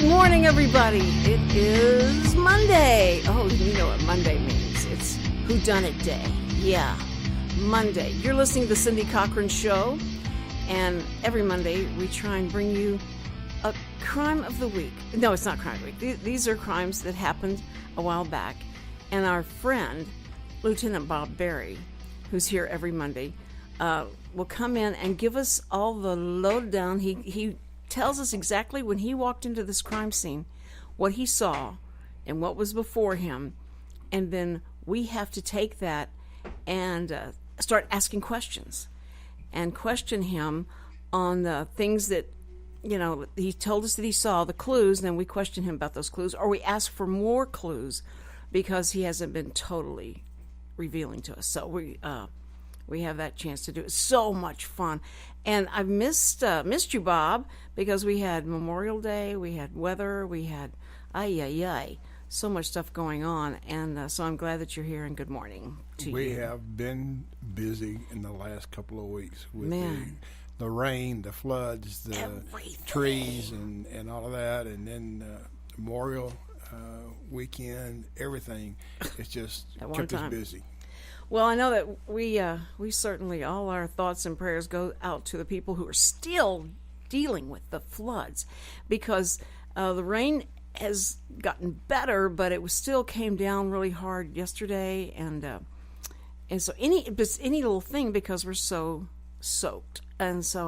Good morning, everybody. It is Monday. Oh, you know what Monday means. It's Whodunit Day. Yeah, Monday. You're listening to the Cindy Cochran Show, and every Monday we try and bring you a crime of the week. No, it's not crime of the week. These are crimes that happened a while back, and our friend, Lieutenant Bob Berry, who's here every Monday, will come in and give us all the lowdown. He tells us exactly when he walked into this crime scene, what he saw and what was before him, and then we have to take that and start asking questions and question him on the things that, you know, he told us that he saw, the clues, and then we question him about those clues, or we ask for more clues because he hasn't been totally revealing to us. So we have that chance to do it. So much fun. And I've missed you, Bob, because we had Memorial Day, we had weather, we had so much stuff going on. And so I'm glad that you're here, and good morning to you. We have been busy in the last couple of weeks with the rain, the floods, the trees, and all of that. And then Memorial weekend, everything. It's just kept us busy. Well, I know that we certainly, all our thoughts and prayers go out to the people who are still dealing with the floods, because the rain has gotten better, but it still came down really hard yesterday, and so any little thing, because we're so soaked, and so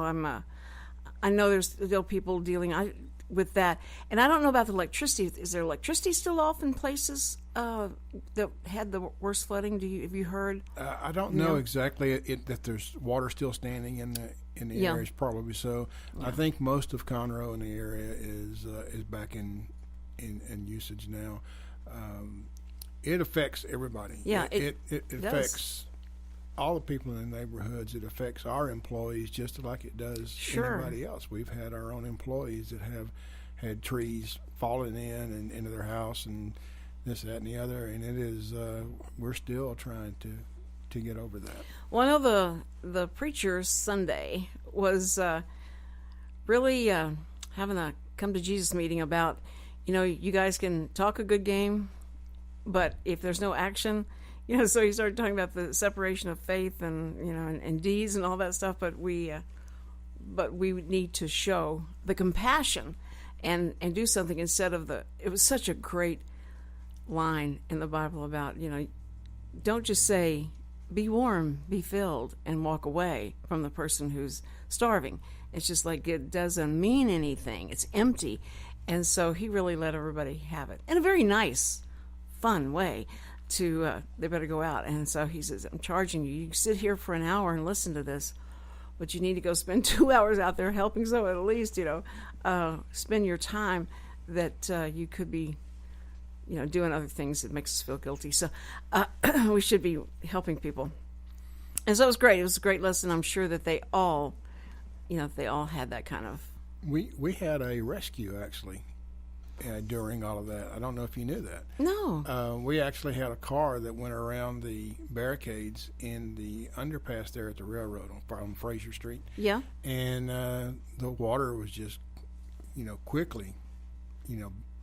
I know there's still people dealing with that, and I don't know about the electricity. Is there electricity still off in places that had the worst flooding? Have you heard? I don't know exactly that there's water still standing in the areas. Probably so. Yeah. I think most of Conroe in the area is back in usage now. It affects everybody. Yeah, it affects all the people in the neighborhoods. It affects our employees just like it does anybody else. We've had our own employees that have had trees falling in and into their house and this, that, and the other, and it is we're still trying to get over that. Well, I know the preacher Sunday was really having a come to Jesus meeting about, you guys can talk a good game, but if there's no action, so he started talking about the separation of faith and and deeds and all that stuff, but we need to show the compassion and do something instead of it was such a great line in the Bible about, don't just say, be warm, be filled, and walk away from the person who's starving. It's just like it doesn't mean anything. It's empty. And so he really let everybody have it in a very nice, fun way to, they better go out. And so he says, I'm charging you. You can sit here for an hour and listen to this, but you need to go spend 2 hours out there helping. So at least, spend your time that you could be doing other things that makes us feel guilty. So we should be helping people. And so it was great. It was a great lesson. I'm sure that they all had that kind of. We had a rescue, actually, during all of that. I don't know if you knew that. No. We actually had a car that went around the barricades in the underpass there at the railroad on Fraser Street. Yeah. And the water was just, quickly,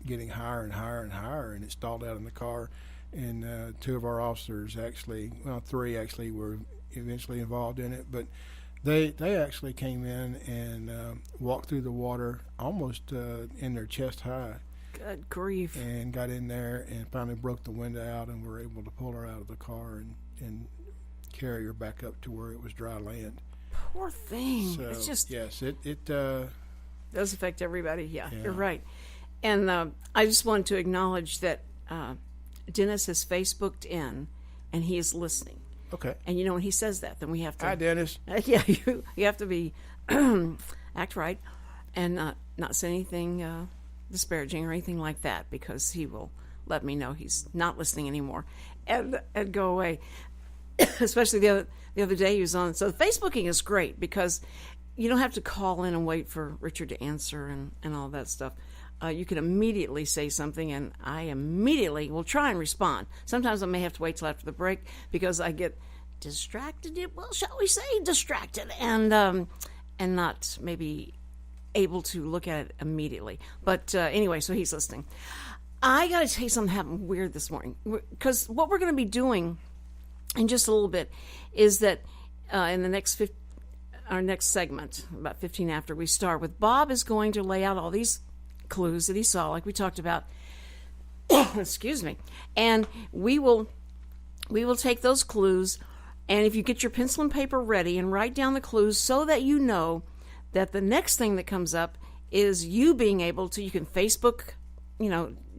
getting higher and higher and higher, and it stalled out in the car. And two of our officers three actually were eventually involved in it, but they actually came in and walked through the water almost in their chest high. Good grief. And got in there and finally broke the window out, and were able to pull her out of the car and carry her back up to where it was dry land. Poor thing. So, it's just, yes, it does affect everybody. Yeah, you're right. And I just wanted to acknowledge that Dennis has Facebooked in, and he is listening. Okay. And when he says that, then we have to. Hi, Dennis. Yeah, you have to be act right, and not say anything disparaging or anything like that, because he will let me know he's not listening anymore, and go away. Especially the other day he was on. So Facebooking is great because you don't have to call in and wait for Richard to answer and all that stuff. You can immediately say something, and I immediately will try and respond. Sometimes I may have to wait till after the break because I get distracted. Well, shall we say distracted, and not maybe able to look at it immediately. But anyway, so he's listening. I got to tell you something happened weird this morning, because what we're going to be doing in just a little bit is that in the next our next segment, about 15 after we start, with Bob is going to lay out all these clues that he saw, like we talked about. Excuse me. And we will take those clues, and if you get your pencil and paper ready and write down the clues so that you know that the next thing that comes up is you being able to, you can Facebook,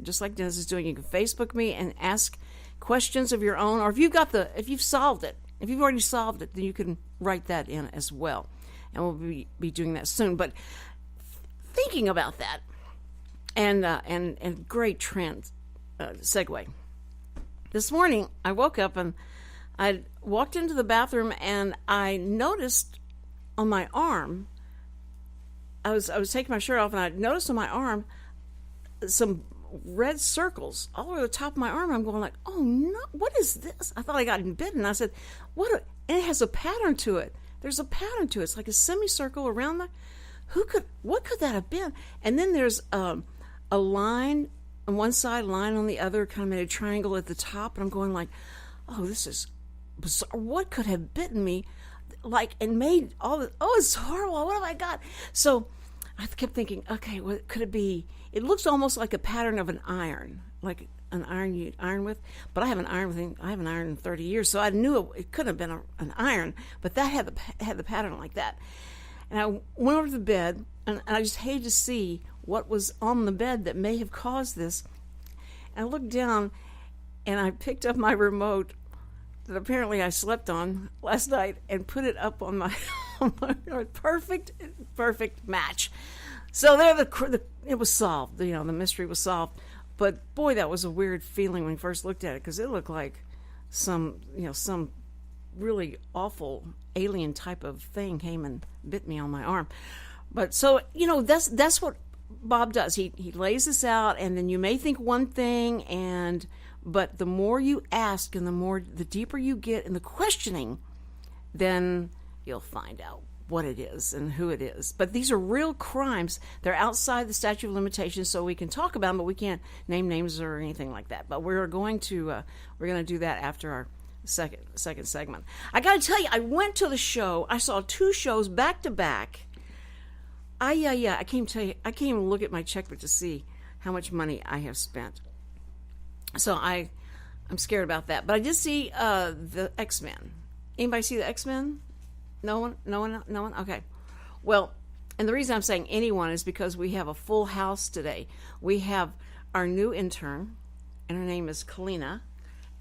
just like Dennis is doing, you can Facebook me and ask questions of your own, or if you've solved it, if you've already solved it, then you can write that in as well. And we'll be doing that soon. But thinking about that, and great segue. This morning, I woke up and I walked into the bathroom and I noticed on my arm, I was taking my shirt off, and I noticed on my arm some red circles all over the top of my arm. I'm going like, oh no, what is this? I thought I got bitten. I said, and it has a pattern to it. There's a pattern to it. It's like a semicircle around what could that have been? And then there's a line on one side, line on the other, kind of made a triangle at the top. And I'm going like, oh, this is bizarre. What could have bitten me? And made all this, it's horrible. What have I got? So I kept thinking, okay, what could it be? It looks almost like a pattern of an iron, like an iron you iron with. But I haven't ironed in 30 years, so I knew it couldn't have been an iron. But that had the pattern like that. And I went over to the bed, and I just hated to see what was on the bed that may have caused this. And I looked down, and I picked up my remote that apparently I slept on last night and put it up on my, perfect match. So there, it was solved. The mystery was solved. But boy, that was a weird feeling when we first looked at it, because it looked like some really awful alien type of thing came and bit me on my arm. But so that's what Bob does. He lays this out, and then you may think one thing, but the more you ask and the deeper you get in the questioning, then you'll find out what it is and who it is. But these are real crimes. They're outside the statute of limitations, so we can talk about them, but we can't name names or anything like that. But we're going to do that after our second segment. I got to tell you, I went to the show. I saw 2 shows back to back. I can't even look at my checkbook to see how much money I have spent. So I'm scared about that. But I did see the X-Men. Anybody see the X-Men? No one? Okay. Well, and the reason I'm saying anyone is because we have a full house today. We have our new intern, and her name is Kalina,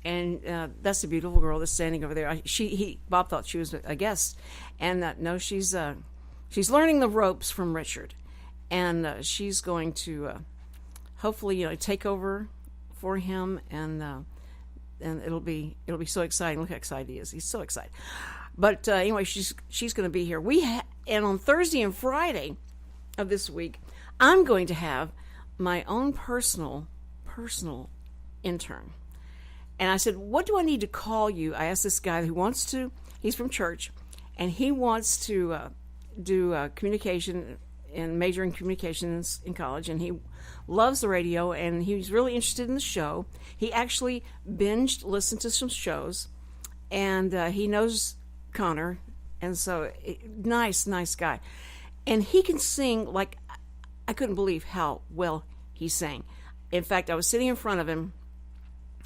and that's the beautiful girl that's standing over there. Bob thought she was a guest, and no, she's learning the ropes from Richard, and she's going to hopefully take over for him, and it'll be so exciting. Look how excited he is. He's so excited. But anyway, she's going to be here. And on Thursday and Friday of this week, I'm going to have my own personal intern. And I said, what do I need to call you? I asked this guy he's from church, and he wants to do communication and major in communications in college, and he loves the radio, and he's really interested in the show. He actually listened to some shows, and he knows Connor, and so nice guy. And he can sing like I couldn't believe how well he sang. In fact, I was sitting in front of him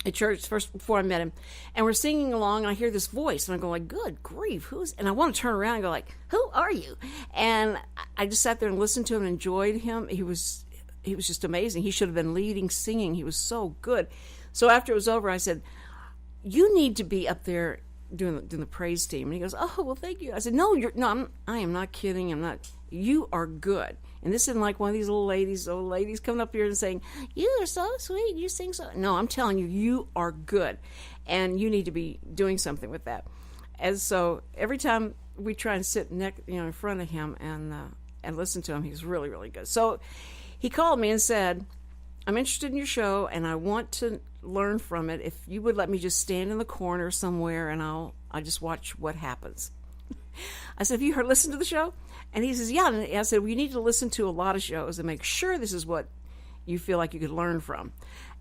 at church first before I met him, and we're singing along, and I hear this voice, and I go like, good grief, and I want to turn around and go like, who are you? And I just sat there and listened to him and enjoyed him. He was just amazing. He should have been leading singing. He was so good. So after it was over, I said, you need to be up there doing the praise team. And he goes, oh, well, thank you. I said, I am not kidding. You are good. And this isn't like one of these old ladies coming up here and saying, you are so sweet, you sing so. No, I'm telling you, you are good. And you need to be doing something with that. And so every time we try and sit in front of him and listen to him, he's really, really good. So he called me and said, I'm interested in your show, and I want to learn from it. If you would let me just stand in the corner somewhere, and I'll just watch what happens. I said, have you listened to the show? And he says, yeah. And I said, well, you need to listen to a lot of shows and make sure this is what you feel like you could learn from.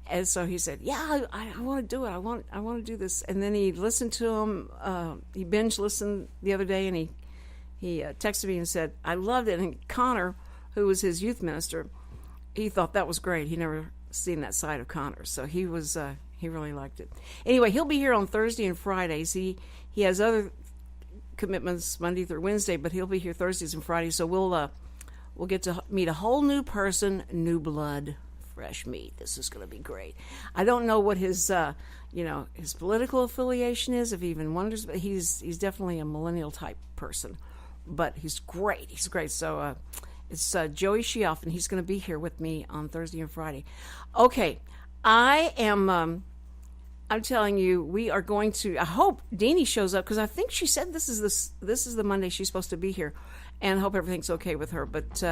And so he said, yeah, I want to do it. I want to do this. And then he listened to him. He binge listened the other day, and he texted me and said, I loved it. And Connor, who was his youth minister, he thought that was great. He never seen that side of Connor. So he really liked it. Anyway, he'll be here on Thursday and Fridays. He has other commitments Monday through Wednesday, but he'll be here Thursdays and Fridays. So we'll get to meet a whole new person, new blood, fresh meat. This is going to be great. I don't know what his his political affiliation is, if he even wonders, but he's definitely a millennial type person. But he's great. He's great. So it's Joey Shioff, and he's going to be here with me on Thursday and Friday. Okay, I'm telling you, we are going to. I hope Deanie shows up, because I think she said this is the Monday she's supposed to be here, and I hope everything's okay with her. But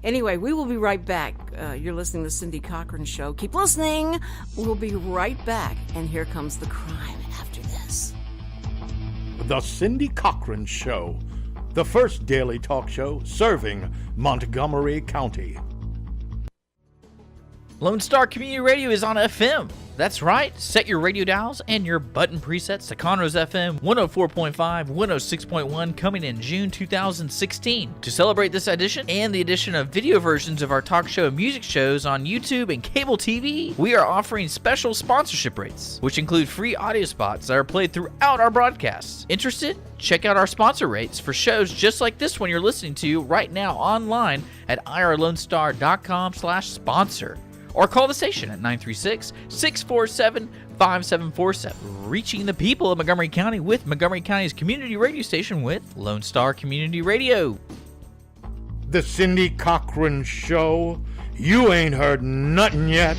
anyway, we will be right back. You're listening to the Cindy Cochran Show. Keep listening. We'll be right back, and here comes the crime after this. The Cindy Cochran Show, the first daily talk show serving Montgomery County. Lone Star Community Radio is on FM. That's right. Set your radio dials and your button presets to Conroe's FM 104.5, 106.1, coming in June 2016. To celebrate this edition and the addition of video versions of our talk show and music shows on YouTube and cable TV, we are offering special sponsorship rates, which include free audio spots that are played throughout our broadcasts. Interested? Check out our sponsor rates for shows just like this one you're listening to right now online at irlonestar.com/sponsor. Or call the station at 936-647-5747. Reaching the people of Montgomery County with Montgomery County's community radio station with Lone Star Community Radio. The Cindy Cochran Show. You ain't heard nothing yet.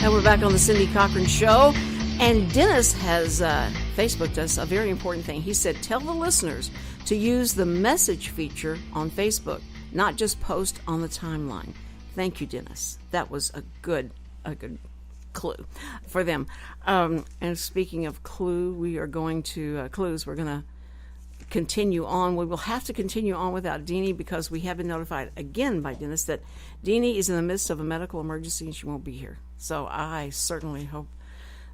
And we're back on the Cindy Cochran Show. And Dennis has Facebooked us a very important thing. He said, tell the listeners to use the message feature on Facebook, not just post on the timeline. Thank you, Dennis. That was a good clue for them. And speaking of clue, we are going to clues. We're going to continue on. We will have to continue on without Deanie, because we have been notified again by Dennis that Deanie is in the midst of a medical emergency and she won't be here. So I certainly hope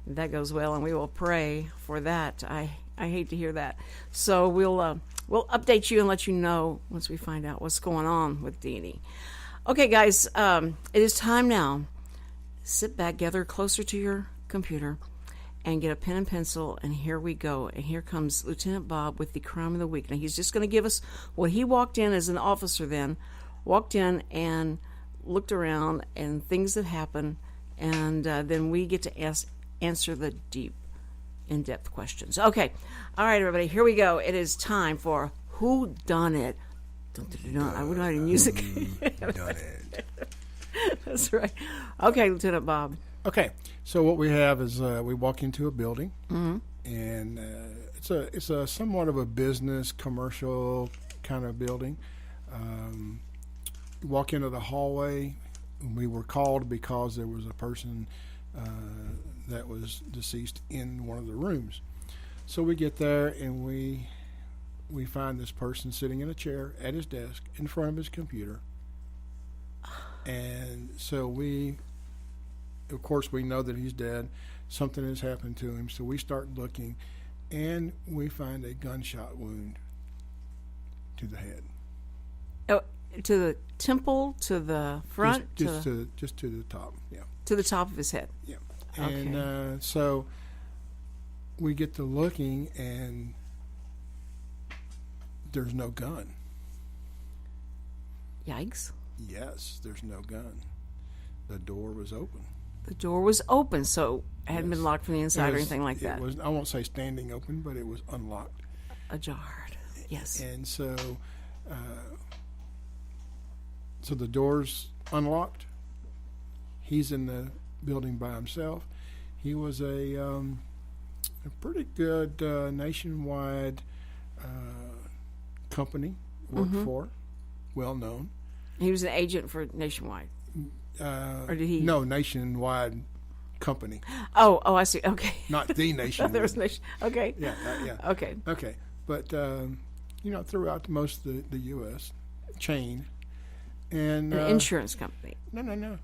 that goes well, and we will pray for that. I hate to hear that. So we'll update you and let you know once we find out what's going on with Deanie. Okay, guys, it is time now. Sit back, gather closer to your computer, and get a pen and pencil, and here we go. And here comes Lieutenant Bob with the crime of the week. Now, he's just going to give us what he walked in as an officer then, walked in and looked around and things that happened, and then we get to answer the deep, in-depth questions. Okay. All right, everybody, here we go. It is time for Who Done It? I wouldn't have music. Done it. That's right. Okay, Lieutenant Bob. Okay, so what we have is we walk into a building, Mm-hmm. and it's a somewhat of a business, commercial kind of building. Walk into the hallway. We were called because there was a person that was deceased in one of the rooms. So we get there, and we find this person sitting in a chair at his desk in front of his computer. And so of course, we know that he's dead. Something has happened to him. So we start looking, and we find a gunshot wound to the head. Oh, to the temple, to the front? Just to the top, yeah. To the top of his head? Yeah. And so we get to looking, and there's no gun. Yikes. Yes, there's no gun. The door was open. The door was open, so it hadn't been locked from the inside or anything like that. It was, I won't say standing open, but it was unlocked. Ajar. Yes. And so the door's unlocked. He's in the building by himself. He was a pretty good nationwide company, worked for, well known. He was an agent for Nationwide. Or did he? No, nationwide company, Oh, I see. Okay. not the Nationwood. There was nation. Okay. Yeah, yeah. Okay. Okay, but throughout most of the U.S. chain, and An insurance company. No.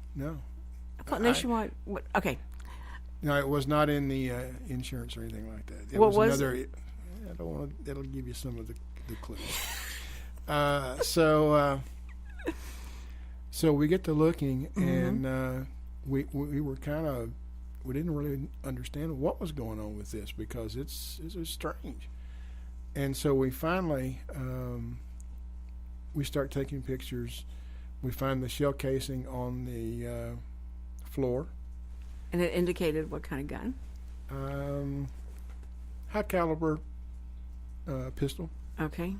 I thought Nationwide. Okay. No, it was not in the insurance or anything like that. It What was another. I don't want to. That'll give you some of the clues. So we get to looking, and we were kind of, we didn't really understand what was going on with this because it's strange, and so we finally we start taking pictures. We find the shell casing on the floor. And it indicated what kind of gun? High caliber pistol. Okay.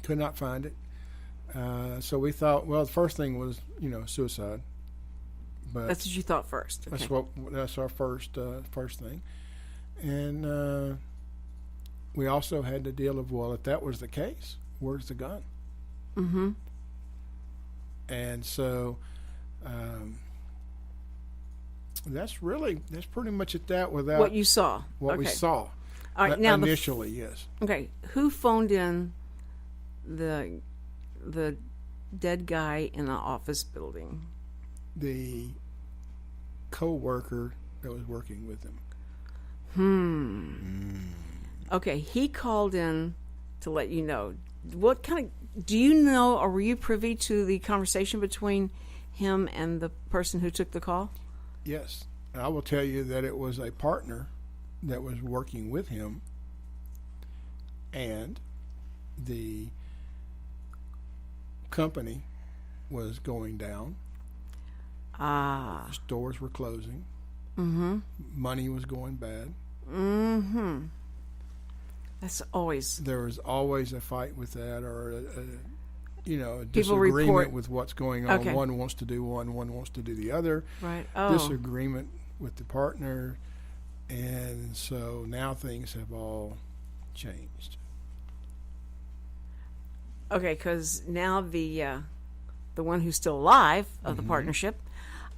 Could not find it. So we thought, well, the first thing was, suicide. But That's what you thought first. Okay. that's our first thing. And we also had the deal of, well, if that was the case, where's the gun? Mm-hmm. And so that's pretty much at that without What you saw. what we Okay. saw. All right. Now initially, yes. Okay. Who phoned in the dead guy in the office building? The co-worker that was working with him. Okay. He called in to let you know. What kind of, do you know, or were you privy to the conversation between him and the person who took the call? Yes. And I will tell you that it was a partner that was working with him, and the company was going down. Stores were closing. Mm-hmm. Money was going bad. Mm-hmm. That's always... There was always a fight with that, or a People disagreement report- with what's going on. Okay. One wants to do one wants to do the other. Right. Oh. Disagreement with the partner, and so now things have all changed. Okay, because now the one who's still alive of the partnership,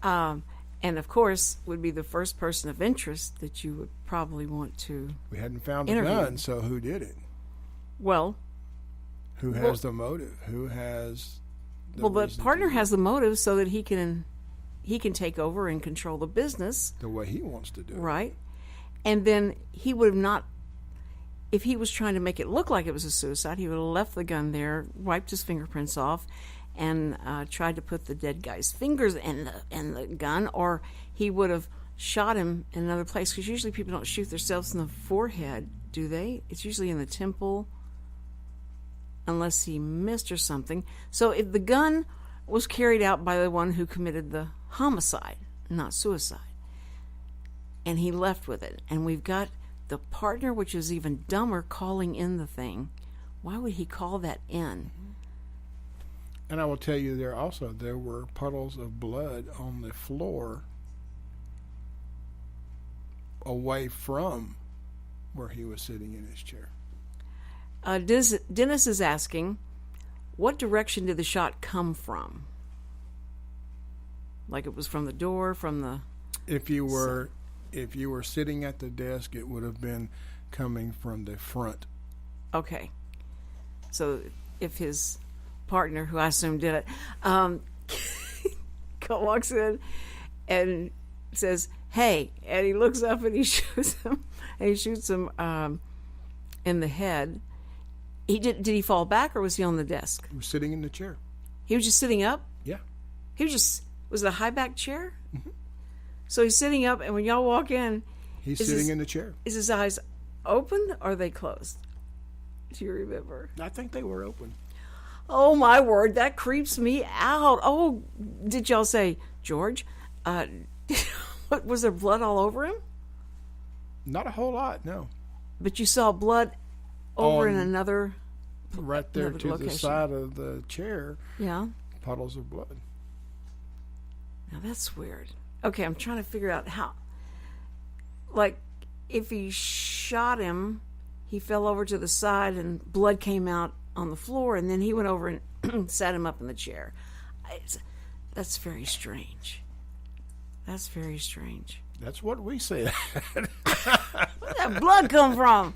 and of course would be the first person of interest that you would probably want to. We hadn't found the Interview. gun, so who did it? Well, Who has the motive? Who has the the reason partner to- has the motive so that he can take over and control the business, the way he wants to do it. right? And then he would have not. If he was trying to make it look like it was a suicide, he would have left the gun there, wiped his fingerprints off, and tried to put the dead guy's fingers in the gun, or he would have shot him in another place. Because usually people don't shoot themselves in the forehead, do they? It's usually in the temple, unless he missed or something. So if the gun was carried out by the one who committed the homicide, not suicide, and he left with it, and we've got the partner, which is even dumber, calling in the thing. Why would he call that in? And I will tell you, there were puddles of blood on the floor away from where he was sitting in his chair. Dennis is asking, what direction did the shot come from? Like it was from the door, from the... If you were sitting at the desk, it would have been coming from the front. Okay. So if his partner, who I assume did it, walks in and says, "Hey," and he looks up and he shoots him, in the head. Did he fall back, or was he on the desk? He was sitting in the chair. He was just sitting up? Yeah. Was it a high back chair? Mm-hmm. So he's sitting up, and when y'all walk in, He's sitting in the chair. is his eyes open or are they closed? Do you remember? I think they were open. Oh, my word, that creeps me out. Oh, did y'all say, George, was there blood all over him? Not a whole lot, no. But you saw blood over in another... Right there Another to the location. side of the chair, Yeah. puddles of blood. Now, that's weird. Okay, I'm trying to figure out how... Like, if he shot him, he fell over to the side and blood came out on the floor, and then he went over and sat him up in the chair. That's very strange. That's very strange. That's what we said. Where'd that blood come from?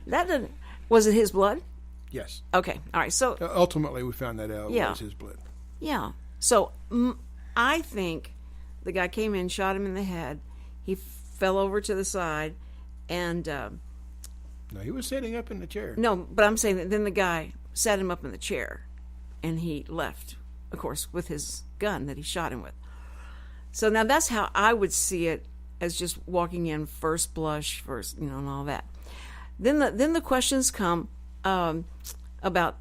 That didn't. Was it his blood? Yes. Okay. All right. So Ultimately, we found that out. Yeah. It was his blood. yeah. So I think the guy came in, shot him in the head. He fell over to the side, and No, he was sitting up in the chair. no. But I'm saying that then the guy sat him up in the chair, and he left, of course, with his gun that he shot him with. So now that's how I would see it, as just walking in first blush, first, and all that. Then the questions come about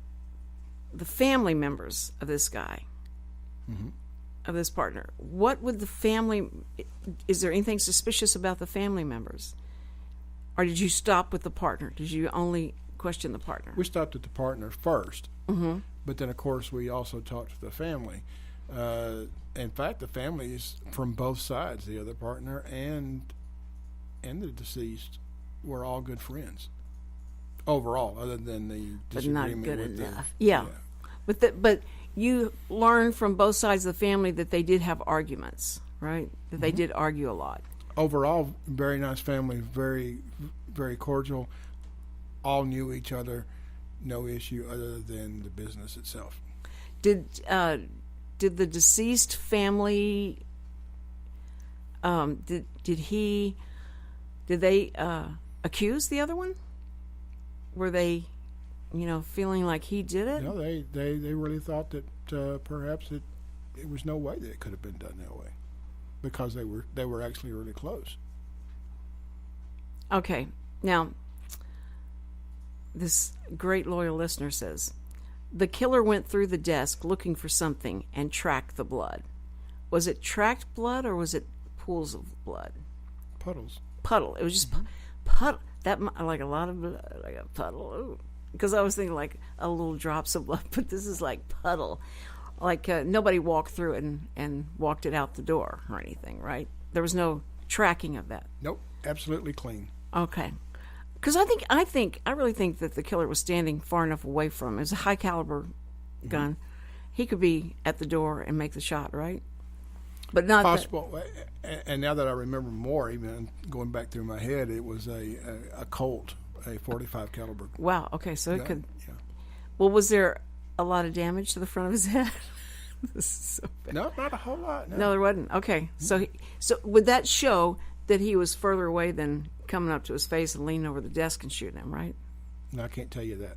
the family members of this guy, of this partner. What would the family? Is there anything suspicious about the family members, or did you stop with the partner? Did you only question the partner? We stopped at the partner first, but then of course we also talked to the family. In fact, the family is from both sides. The other partner and the deceased were all good friends overall, other than the But disagreement not good with enough. the, Yeah. But you learned from both sides of the family that they did have arguments, right? That they did argue a lot. Overall, very nice family, very, very cordial. All knew each other, no issue other than the business itself. Did the deceased family did they accuse the other one? Were they, feeling like he did it? No, they really thought that perhaps it was no way that it could have been done that way, because they were actually really close. Okay. Now, this great loyal listener says, the killer went through the desk looking for something and tracked the blood. Was it tracked blood or was it pools of blood? Puddles. Puddle. It was just puddle. That like a lot of blood, like a puddle. Because I was thinking like a little drops of blood, but this is like puddle. Like nobody walked through it and walked it out the door or anything, right? There was no tracking of that. Nope, absolutely clean. Okay. Because I really think that the killer was standing far enough away from him. It was a high caliber gun. He could be at the door and make the shot, right? But not possible. And now that I remember more, even going back through my head, it was a Colt, a 45 caliber. Wow. Okay, so it could. Yeah. Well, was there a lot of damage to the front of his head? This is so bad. No, not a whole lot. No, there wasn't. Okay, so would that show that he was further away than coming up to his face and leaning over the desk and shooting him, right? No, I can't tell you that.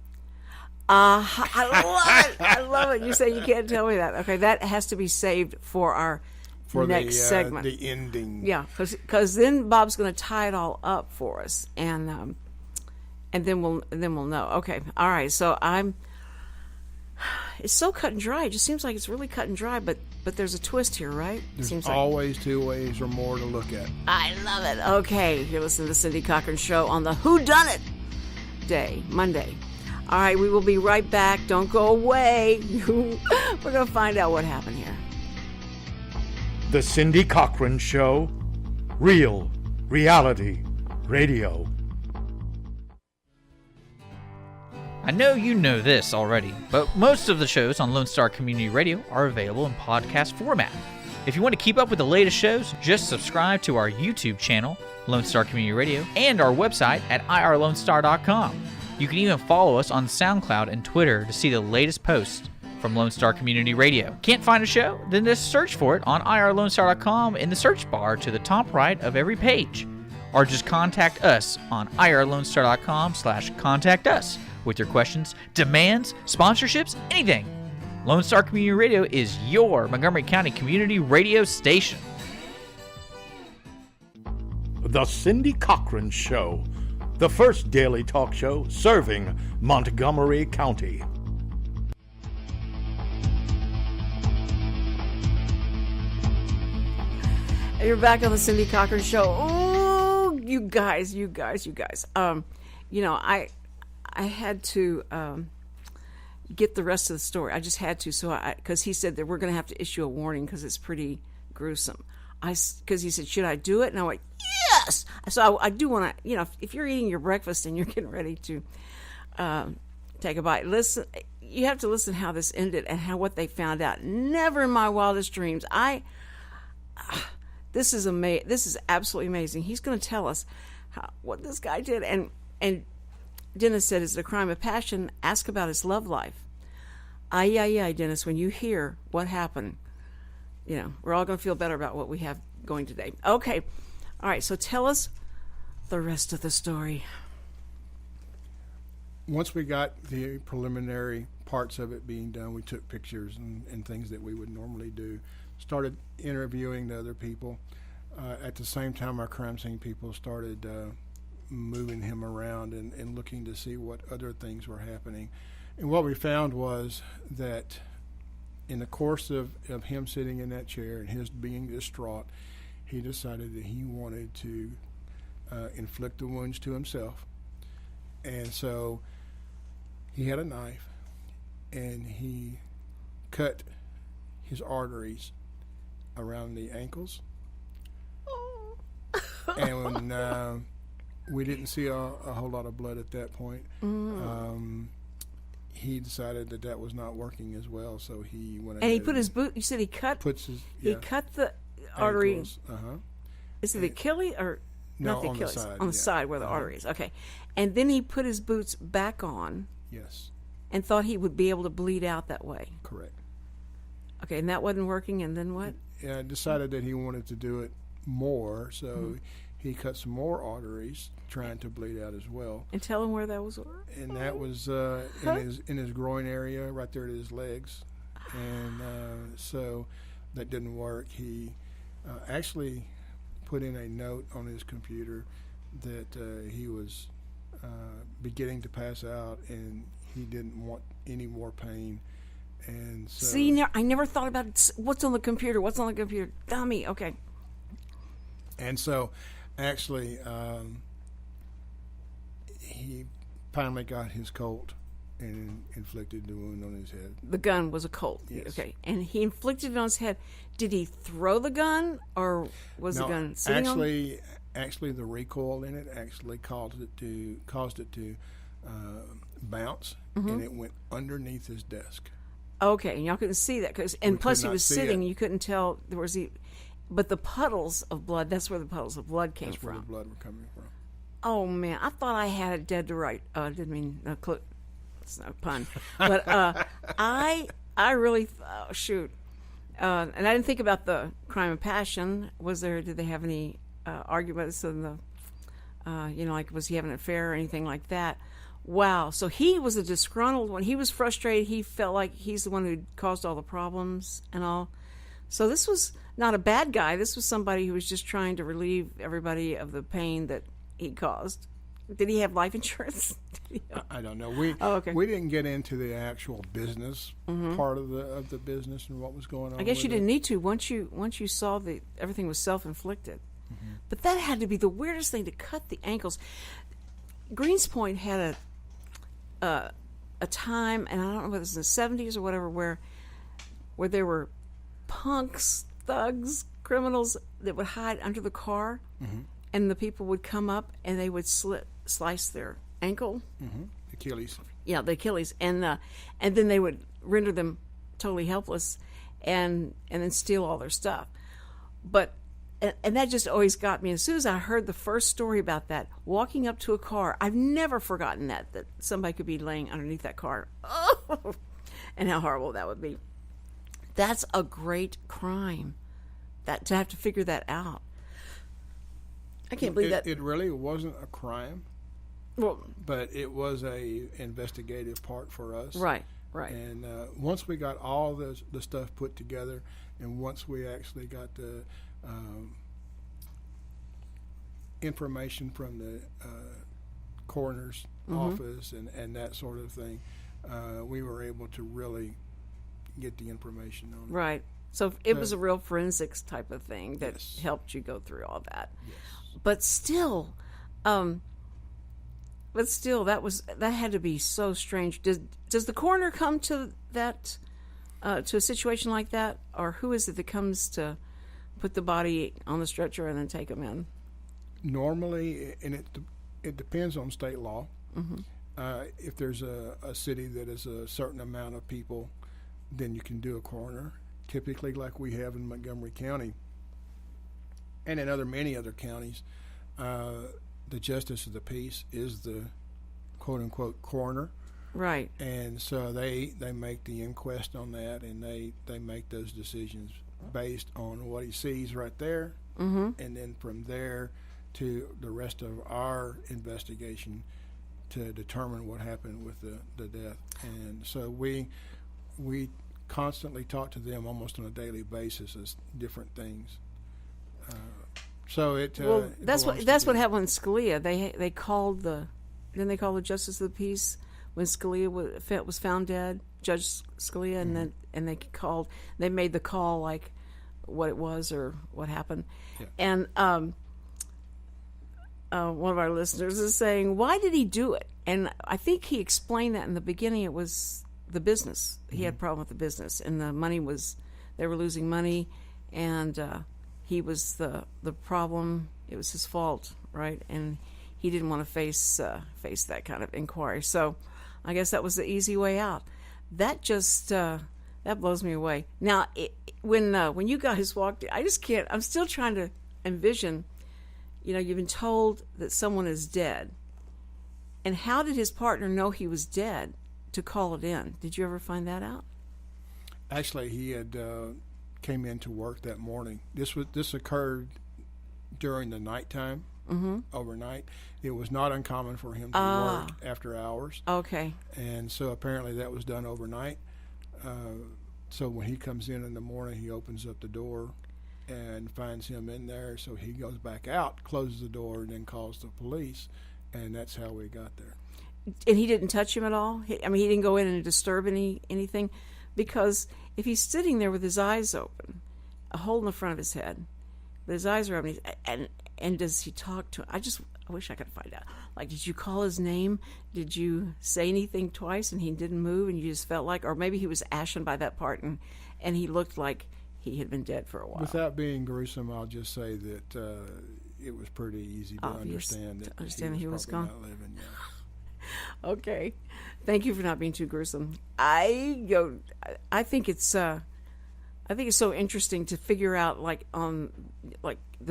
I love it. You say you can't tell me that. Okay, that has to be saved for our next segment. The ending. Yeah, because then Bob's going to tie it all up for us, and then we'll know. Okay, all right. So it's so cut and dry. It just seems like it's really cut and dry, but there's a twist here, right? There's seems always two ways or more to look at. I love it. Okay, you're listening to the Cindy Cochran Show on the Who Done It Day, Monday. All right, we will be right back. Don't go away. We're going to find out what happened here. The Cindy Cochran Show. Real reality radio. I know you know this already, but most of the shows on Lone Star Community Radio are available in podcast format. If you want to keep up with the latest shows, just subscribe to our YouTube channel, Lone Star Community Radio, and our website at irlonestar.com. You can even follow us on SoundCloud and Twitter to see the latest posts from Lone Star Community Radio. Can't find a show? Then just search for it on irlonestar.com in the search bar to the top right of every page. Or just contact us on irlonestar.com/contact us with your questions, demands, sponsorships, anything. Lone Star Community Radio is your Montgomery County community radio station. The Cindy Cochran Show. The first daily talk show serving Montgomery County. You're back on the Cindy Cochran Show. Oh, you guys. I had to get the rest of the story. I just had to, because he said that we're going to have to issue a warning because it's pretty gruesome. Because he said, should I do it? And I'm like, yes. So I do want to, if you're eating your breakfast and you're getting ready to take a bite, listen. You have to listen how this ended and what they found out. Never in my wildest dreams. This is This is absolutely amazing. He's going to tell us what this guy did. And Dennis said, "Is it a crime of passion? Ask about his love life." Ay, ay, ay, Dennis, when you hear what happened, we're all going to feel better about what we have going today. Okay. All right. So tell us the rest of the story. Once we got the preliminary parts of it being done, we took pictures and things that we would normally do, started interviewing the other people. At the same time, our crime scene people started moving him around and looking to see what other things were happening. And what we found was that in the course of him sitting in that chair and his being distraught, he decided that he wanted to inflict the wounds to himself. And so he had a knife and he cut his arteries around the ankles. And when we didn't see a whole lot of blood at that point, he decided that was not working as well, so he went ahead. And he put his boot. You said he cut. He cut the artery. Is it the Achilles or not the Achilles? On the side where the artery is. Okay, and then he put his boots back on. Yes. And thought he would be able to bleed out that way. Correct. Okay, and that wasn't working. And then what? Yeah, decided that he wanted to do it more, so he cut some more arteries, trying to bleed out as well. And tell him where that was. And that was in his groin area, right there at his legs. And so that didn't work. He actually put in a note on his computer that he was beginning to pass out and he didn't want any more pain. And so, see, I never thought about what's on the computer. What's on the computer? Dummy. Okay. And so, actually, he finally got his Colt and inflicted the wound on his head. The gun was a Colt. Yes. Okay. And he inflicted it on his head. Did he throw the gun, or was the gun sitting on? Actually, the recoil in it actually caused it to bounce, and it went underneath his desk. Okay, and y'all couldn't see that plus he was sitting. You couldn't tell but the puddles of blood. That's where the puddles of blood came from. That's where the blood were coming from. Oh man, I thought I had it dead to right. Didn't mean it's not a pun, but I really shoot. And I didn't think about the crime of passion. Did they have any arguments in the, like was he having an affair or anything like that? Wow. So he was a disgruntled one. He was frustrated. He felt like he's the one who caused all the problems and all. So this was not a bad guy. This was somebody who was just trying to relieve everybody of the pain that he caused. Did he have life insurance? I don't know. Okay. We didn't get into the actual business part of the business and what was going on. I guess you didn't need to once you saw that everything was self-inflicted. But that had to be the weirdest thing, to cut the ankles. Greenspoint had a time, and I don't know whether it was in the 70s or whatever, where there were punks, thugs, criminals that would hide under the car, and the people would come up and they would slice their ankle, Achilles. Yeah, the Achilles, and then they would render them totally helpless, and then steal all their stuff. And that just always got me. As soon as I heard the first story about that, walking up to a car, I've never forgotten that somebody could be laying underneath that car. Oh, and how horrible that would be. That's a great crime, to have to figure that out. I can't believe that. It really wasn't a crime, well, but it was a investigative part for us. Right. And once we got all the stuff put together, and once we actually got the information from the coroner's office and that sort of thing, we were able to really get the information on it. Right. So it was a real forensics type of thing that Yes. helped you go through all that. Yes. But still, that had to be so strange. Does the coroner come to that, to a situation like that, or who is it that comes to put the body on the stretcher and then take them in? Normally, and it depends on state law. If there's a city that is a certain amount of people, then you can do a coroner. Typically, like we have in Montgomery County, and in many other counties, the justice of the peace is the quote unquote coroner. Right. And so they make the inquest on that, and they make those decisions based on what he sees right there, and then from there to the rest of our investigation to determine what happened with the death. And so we constantly talk to them almost on a daily basis as different things. So it that's what happened with Scalia. They called didn't they call the justice of the peace when Scalia was found dead, Judge Scalia, and they made the call like what it was or what happened. Yeah. And one of our listeners is saying, why did he do it? And I think he explained that in the beginning. It was the business. He had a problem with the business, and the money they were losing money, and he was the problem. It was his fault, right? And he didn't want to face that kind of inquiry. So I guess that was the easy way out. That just that blows me away. Now, when you guys walked in, I just can't. I'm still trying to envision. You've been told that someone is dead, and how did his partner know he was dead to call it in? Did you ever find that out? Actually, he had came in to work that morning. This occurred during the nighttime, overnight. It was not uncommon for him to work after hours. Okay. And so apparently that was done overnight. So when he comes in the morning, he opens up the door and finds him in there. So he goes back out, closes the door, and then calls the police. And that's how we got there. And he didn't touch him at all? He didn't go in and disturb anything? Because if he's sitting there with his eyes open, a hole in the front of his head, but his eyes are open, and does he talk to him? I wish I could find out. Like, did you call his name? Did you say anything twice and he didn't move and you just felt like, or maybe he was ashen by that part and he looked like he had been dead for a while? Without being gruesome, I'll just say that it was pretty easy to understand that he was gone. Not living. Yeah. Okay, thank you for not being too gruesome. I think it's so interesting to figure out like the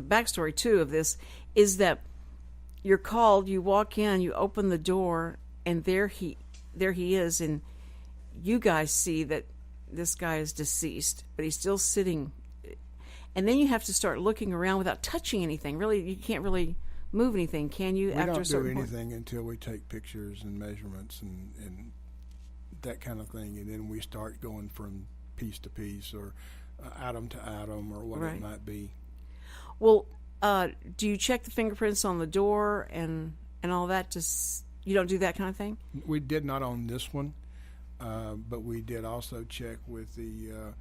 backstory too of this is that you're called, you walk in, you open the door, and there he is, and you guys see that this guy is deceased, but he's still sitting, and then you have to start looking around without touching anything. Really, you can't really move anything, can you? We after don't a certain do point? anything until we take pictures and measurements and that kind of thing, and then we start going from piece to piece or atom to atom or what it might be. Well, do you check the fingerprints on the door and all that? You don't do that kind of thing? We did not on this one, but we did also check with the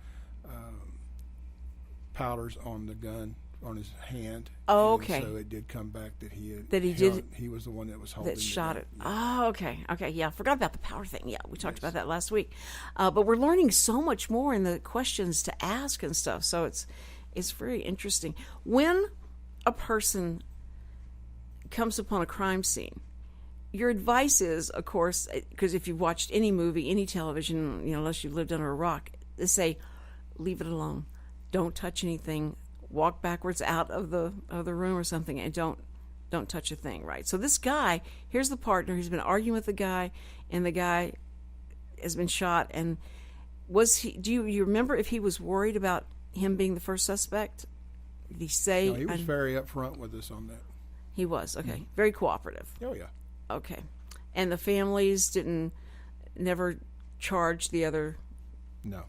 powders on the gun on his hand. Oh, okay. And so it did come back that he was the one that was holding that shot it. Yeah. Oh, okay. Yeah, I forgot about the power thing. Yeah, we talked about that last week. But we're learning so much more in the questions to ask and stuff. So it's very interesting. When a person comes upon a crime scene, your advice is, of course, because if you've watched any movie, any television, unless you've lived under a rock, they say, leave it alone. Don't touch anything. Walk backwards out of the room or something, and don't touch a thing, right? So this guy, here's the partner who's been arguing with the guy, and the guy has been shot. And do you remember if he was worried about him being the first suspect? Did he say? No, he was very upfront with us on that. He was, okay. Mm-hmm. Very cooperative. Oh, yeah. Okay. And the families never charged the other? No.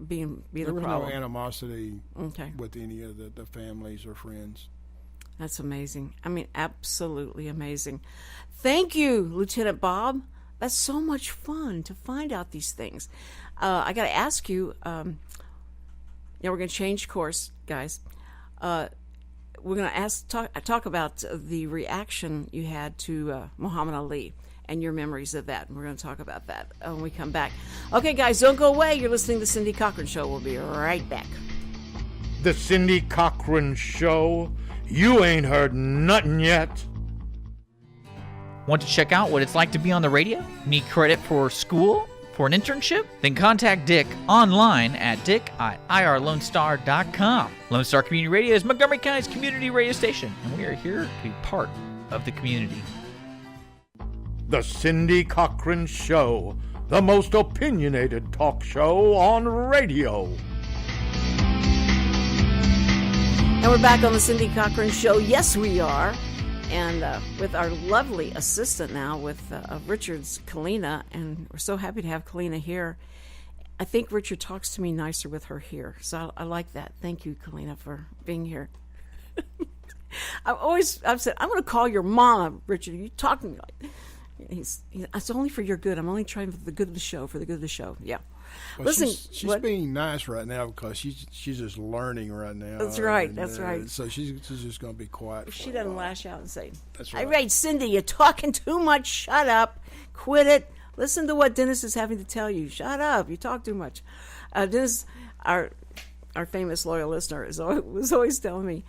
Being there the was problem. no animosity with any of the families or friends. That's amazing. I mean, absolutely amazing. Thank you, Lieutenant Bob. That's so much fun to find out these things. I got to ask you, we're going to change course, guys. We're going to talk about the reaction you had to Muhammad Ali and your memories of that. And we're going to talk about that when we come back. Okay, guys, don't go away. You're listening to the Cindy Cochran Show. We'll be right back. The Cindy Cochran Show. You ain't heard nothing yet. Want to check out what it's like to be on the radio? Need credit for school? for an internship? Then contact Dick online at dick@irlonestar.com. Lone Star Community Radio is Montgomery County's community radio station, and we are here to be part of the community. The Cindy Cochran Show, the most opinionated talk show on radio. And we're back on the Cindy Cochran Show. Yes, we are. And with our lovely assistant now, with Richard's Kalina. And we're so happy to have Kalina here. I think Richard talks to me nicer with her here. So I like that. Thank you, Kalina, for being here. I've said, I'm going to call your mama, Richard. You talk to me like... it's only for your good. I'm only trying for the good of the show, Yeah. Well, Listen, she's being nice right now because she's just learning right now. That's right. That's right. So she's just going to be quiet. If she doesn't lash out and say, "That's right. All right, Cindy, you're talking too much. Shut up. Quit it. Listen to what Dennis is having to tell you. Shut up. You talk too much." Dennis, our famous loyal listener, was always telling me,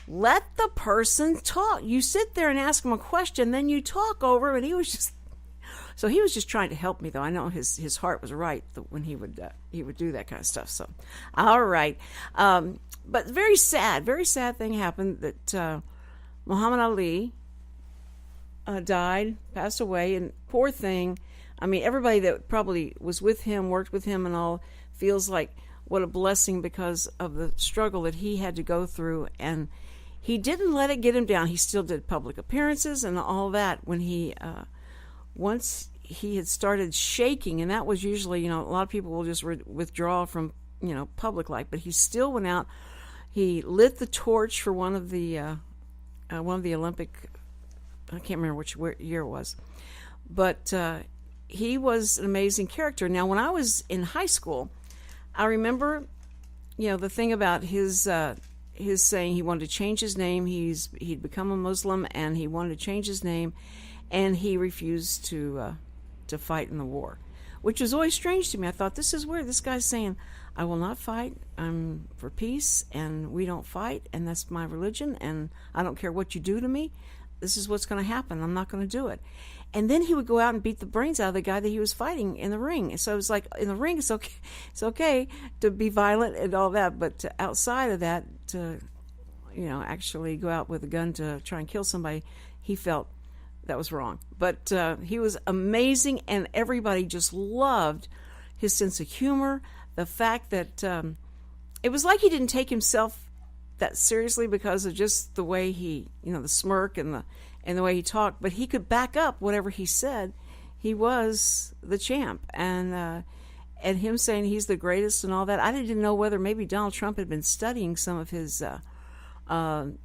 let the person talk. You sit there and ask him a question, then you talk over him, and he was just trying to help me, though. I know his heart was right when he would do that kind of stuff. So, all right. But very sad thing happened that Muhammad Ali died, passed away, and poor thing. I mean, everybody that probably was with him, worked with him and all, feels like what a blessing because of the struggle that he had to go through. And he didn't let it get him down. He still did public appearances and all that when he, once he had started shaking, and that was usually, a lot of people will just withdraw from, public life, but he still went out. He lit the torch for one of the Olympic, I can't remember which year it was, but he was an amazing character. Now, when I was in high school, I remember, the thing about his saying he wanted to change his name. He'd become a Muslim, and he wanted to change his name, and he refused to fight in the war, which was always strange to me. I thought, this is weird. This guy's saying, I will not fight. I'm for peace, and we don't fight, and that's my religion, and I don't care what you do to me. This is what's going to happen. I'm not going to do it. And then he would go out and beat the brains out of the guy that he was fighting in the ring. And so it was like, in the ring, it's okay to be violent and all that, but outside of that, to actually go out with a gun to try and kill somebody, he felt that was wrong. But he was amazing, and everybody just loved his sense of humor. The fact that it was like he didn't take himself that seriously because of just the way he, the smirk and the way he talked, but he could back up whatever he said. He was the champ, and him saying he's the greatest and all that. I didn't know whether maybe Donald Trump had been studying some of his, some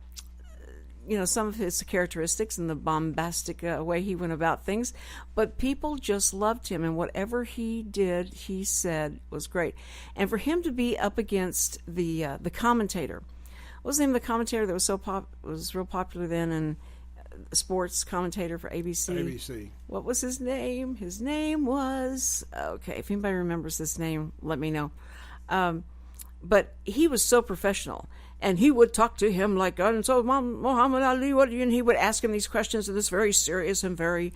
of his characteristics and the bombastic way he went about things, but people just loved him, and whatever he did, he said was great. And for him to be up against the commentator. What was the name of the commentator that was was real popular then, and sports commentator for ABC? ABC. What was his name? His name was, okay, if anybody remembers this name, let me know. But he was so professional, and he would talk to him like, and so Muhammad Ali, what do you, and he would ask him these questions in this very serious and very,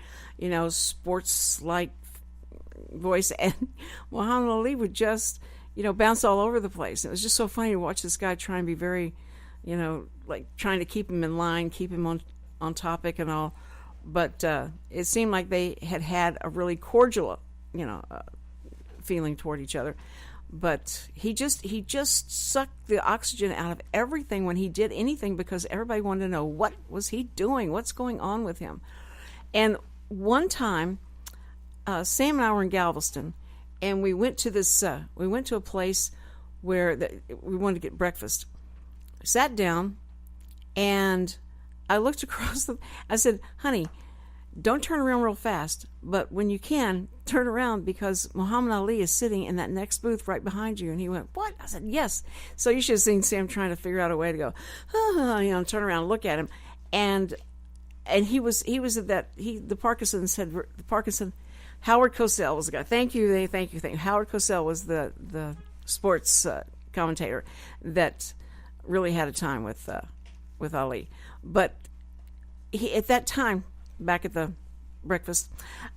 sports-like voice, and Muhammad Ali would just, bounce all over the place. It was just so funny to watch this guy try and be very, like trying to keep him in line, keep him on topic and all. But it seemed like they had a really cordial, feeling toward each other. But he just sucked the oxygen out of everything when he did anything, because everybody wanted to know, what was he doing? What's going on with him? And one time, Sam and I were in Galveston, and we went to a place where we wanted to get breakfast. Sat down, and I looked across I said, honey, don't turn around real fast, but when you can, turn around, because Muhammad Ali is sitting in that next booth right behind you. And he went, what? I said, yes. So you should have seen Sam trying to figure out a way to go, turn around and look at him. And he was at that, the Parkinson, Howard Cosell was the guy. Thank you. Howard Cosell was the sports commentator that really had a time with Ali. But he, at that time, back at the breakfast,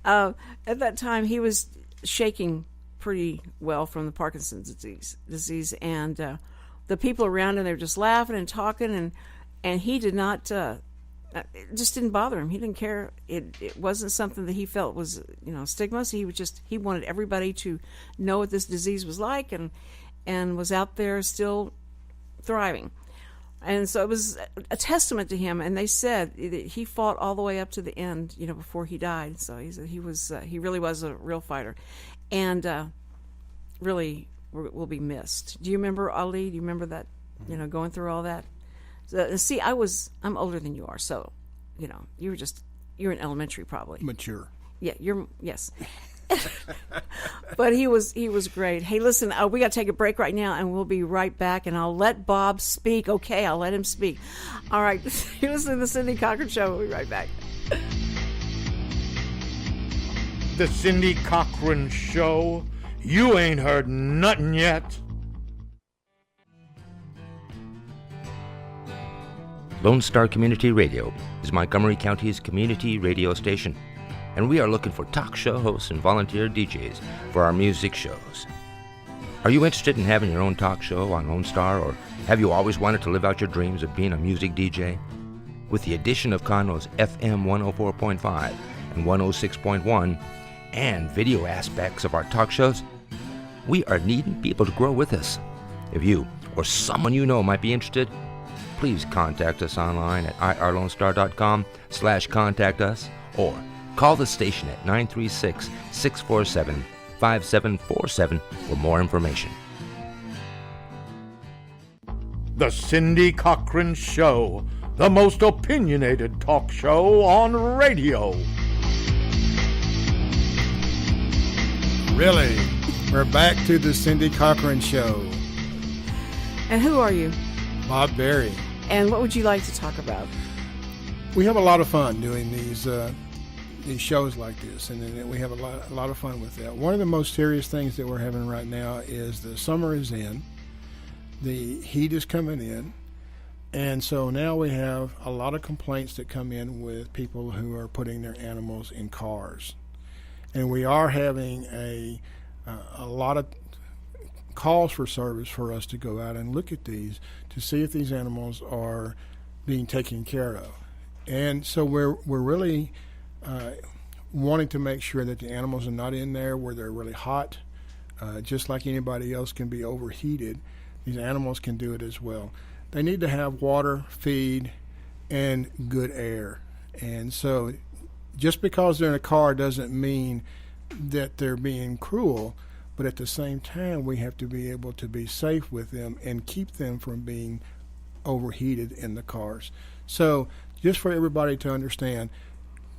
at that time he was shaking pretty well from the Parkinson's disease, and the people around him, they were just laughing and talking, and he did not. It just didn't bother him. He didn't care. It wasn't something that he felt was stigma. So he wanted everybody to know what this disease was like, and was out there still thriving. And so it was a testament to him. And they said that he fought all the way up to the end, before he died. So he really was a real fighter, and really will be missed. Do you remember Ali? Do you remember that? Going through all that. See, I'm older than you are, so, you're in elementary probably. Mature. Yeah, yes. But he was great. Hey, listen, we got to take a break right now, and we'll be right back, and I'll let Bob speak. Okay, I'll let him speak. All right, you're listening to the Cindy Cochran Show. We'll be right back. The Cindy Cochran Show. You ain't heard nothing yet. Lone Star Community Radio is Montgomery County's community radio station, and we are looking for talk show hosts and volunteer DJs for our music shows. Are you interested in having your own talk show on Lone Star, or have you always wanted to live out your dreams of being a music DJ? With the addition of Conroe's FM 104.5 and 106.1 and video aspects of our talk shows, we are needing people to grow with us. If you or someone you know might be interested, please contact us online at irlonestar.com/contact us, or call the station at 936-647-5747 for more information. The Cindy Cochran Show, the most opinionated talk show on radio. Really? We're back to the Cindy Cochran Show. And who are you? Bob Berry. And what would you like to talk about? We have a lot of fun doing these shows like this, and then we have a lot of fun with that. One of the most serious things that we're having right now is the summer is in, the heat is coming in, and so now we have a lot of complaints that come in with people who are putting their animals in cars, and we are having a lot of calls for service for us to go out and look at these to see if these animals are being taken care of. And so we're really wanting to make sure that the animals are not in there where they're really hot. Just like anybody else can be overheated, these animals can do it as well. They need to have water, feed, and good air. And so just because they're in a car doesn't mean that they're being cruel, but at the same time, we have to be able to be safe with them and keep them from being overheated in the cars. So just for everybody to understand,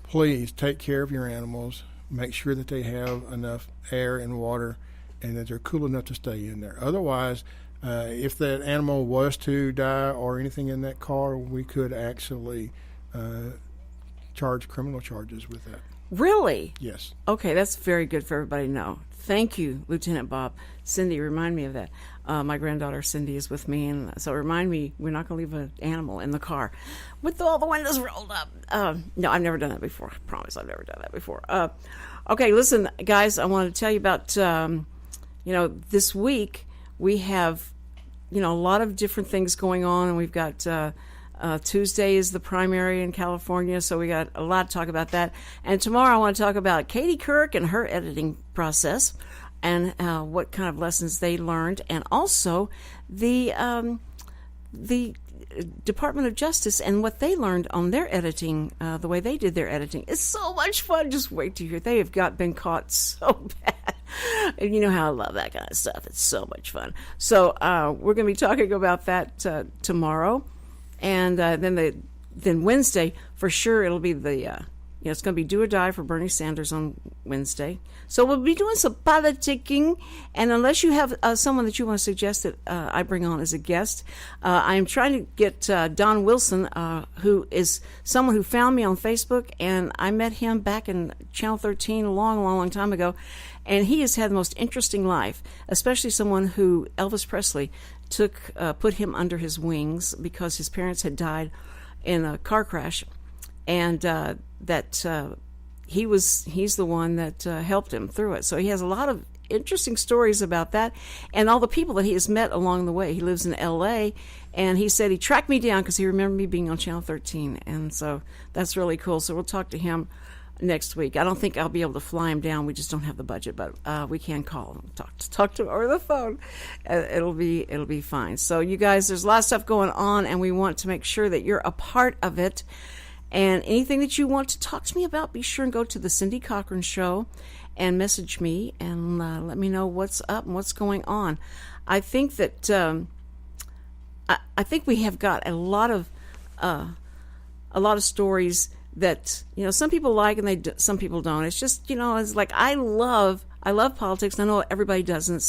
please take care of your animals. Make sure that they have enough air and water and that they're cool enough to stay in there. Otherwise, if that animal was to die or anything in that car, we could actually charge criminal charges with that. Really? Yes. Okay, that's very good for everybody to know. Thank you, Lieutenant Bob. Cindy, remind me of that. My granddaughter Cindy is with me, and so remind me we're not going to leave an animal in the car with all the windows rolled up. No, I've never done that before. I promise I've never done that before. Okay, listen, guys, I want to tell you about, this week we have, a lot of different things going on, and we've got Tuesday is the primary in California, so we got a lot to talk about that. And tomorrow I want to talk about Katie Kirk and her editing process and what kind of lessons they learned, and also the Department of Justice and what they learned on their editing, the way they did their editing. It's so much fun. Just wait to hear. They have been caught so bad. And you know how I love that kind of stuff. It's so much fun. So we're going to be talking about that tomorrow. And then Wednesday, for sure, it'll be it's going to be do or die for Bernie Sanders on Wednesday. So we'll be doing some politicking. And unless you have someone that you want to suggest that I bring on as a guest, I'm trying to get Don Wilson, who is someone who found me on Facebook. And I met him back in Channel 13 a long, long, long time ago. And he has had the most interesting life, especially someone who Elvis Presley put him under his wings because his parents had died in a car crash, and that he's the one that helped him through it. So he has a lot of interesting stories about that and all the people that he has met along the way. He lives in L.A., and he said he tracked me down because he remembered me being on Channel 13, and so that's really cool. So we'll talk to him next week. I don't think I'll be able to fly him down. We just don't have the budget, but we can call him, talk to him over the phone. It'll be fine. So you guys, there's a lot of stuff going on, and we want to make sure that you're a part of it. And anything that you want to talk to me about, be sure and go to the Cindy Cochran Show and message me and let me know what's up and what's going on. I think that I think we have got a lot of stories that some people like and some people don't. It's just it's like I love politics. I know everybody doesn't.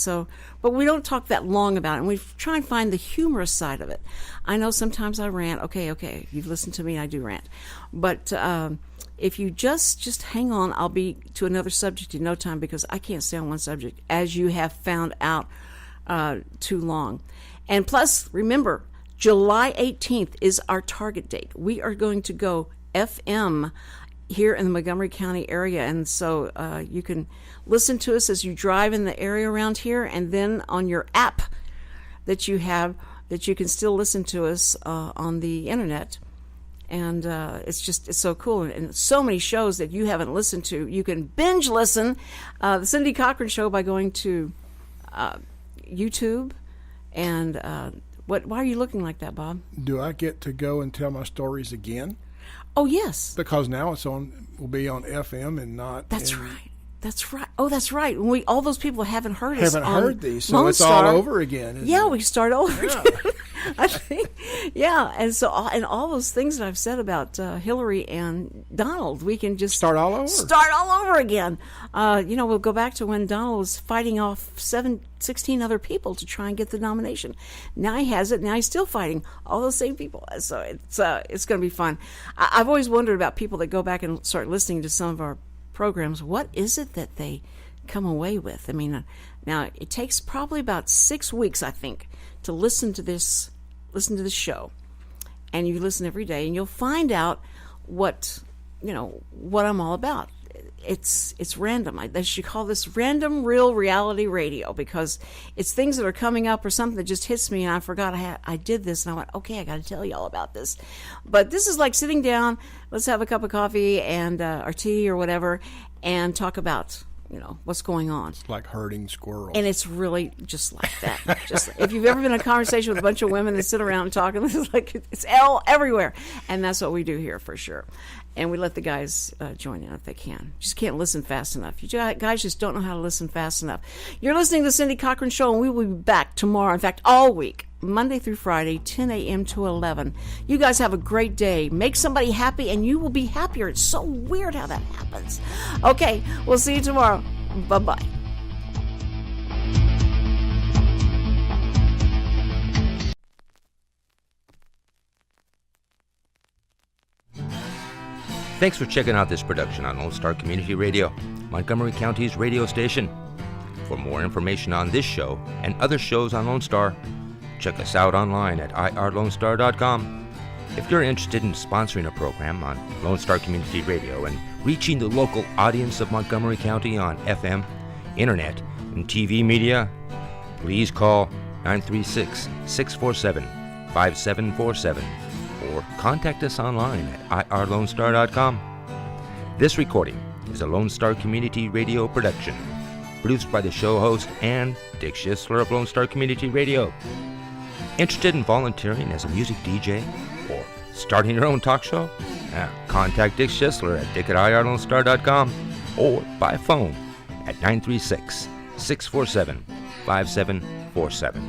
But we don't talk that long about it, and we try and find the humorous side of it. I know sometimes I rant. Okay, you've listened to me. I do rant, but if you just hang on, I'll be to another subject in no time because I can't stay on one subject, as you have found out too long. And plus, remember, July 18th is our target date. We are going to go FM here in the Montgomery County area, and so you can listen to us as you drive in the area around here, and then on your app that you have, that you can still listen to us on the internet. And it's so cool, and so many shows that you haven't listened to. You can binge listen the Cindy Cochran Show by going to YouTube. And why are you looking like that, Bob? Do I get to go and tell my stories again? Oh yes, because now will be on FM and not. That's right. That's right. Oh, that's right. All those people haven't heard these, so it's all over again. Yeah, we start over again. I think, yeah. And so, all those things that I've said about Hillary and Donald, we can just start all over again. We'll go back to when Donald was fighting off 16 other people to try and get the nomination. Now he has it. Now he's still fighting all those same people. So it's going to be fun. I've always wondered about people that go back and start listening to some of our programs. What is it that they come away with? I mean, now it takes probably about 6 weeks, I think, to listen to this show, and you listen every day, and you'll find out what I'm all about. It's random. They should call this random real reality radio, because it's things that are coming up or something that just hits me, and I forgot I did this, and I went, okay, I got to tell you all about this. But this is like sitting down, let's have a cup of coffee and or tea or whatever, and talk about what's going on. It's like herding squirrels. And it's really just like that. If you've ever been in a conversation with a bunch of women that sit around and talk, it's everywhere. And that's what we do here for sure. And we let the guys join in if they can. Just can't listen fast enough. You guys just don't know how to listen fast enough. You're listening to the Cindy Cochran Show, and we will be back tomorrow. In fact, all week, Monday through Friday, 10 a.m. to 11. You guys have a great day. Make somebody happy, and you will be happier. It's so weird how that happens. Okay, we'll see you tomorrow. Bye-bye. Thanks for checking out this production on Lone Star Community Radio, Montgomery County's radio station. For more information on this show and other shows on Lone Star, check us out online at irlonestar.com. If you're interested in sponsoring a program on Lone Star Community Radio and reaching the local audience of Montgomery County on FM, internet, and TV media, please call 936-647-5747 or contact us online at irlonestar.com. This recording is a Lone Star Community Radio production, produced by the show host and Dick Schissler of Lone Star Community Radio. Interested in volunteering as a music DJ or starting your own talk show? Contact Dick Schissler at dick@irlonestar.com or by phone at 936-647-5747.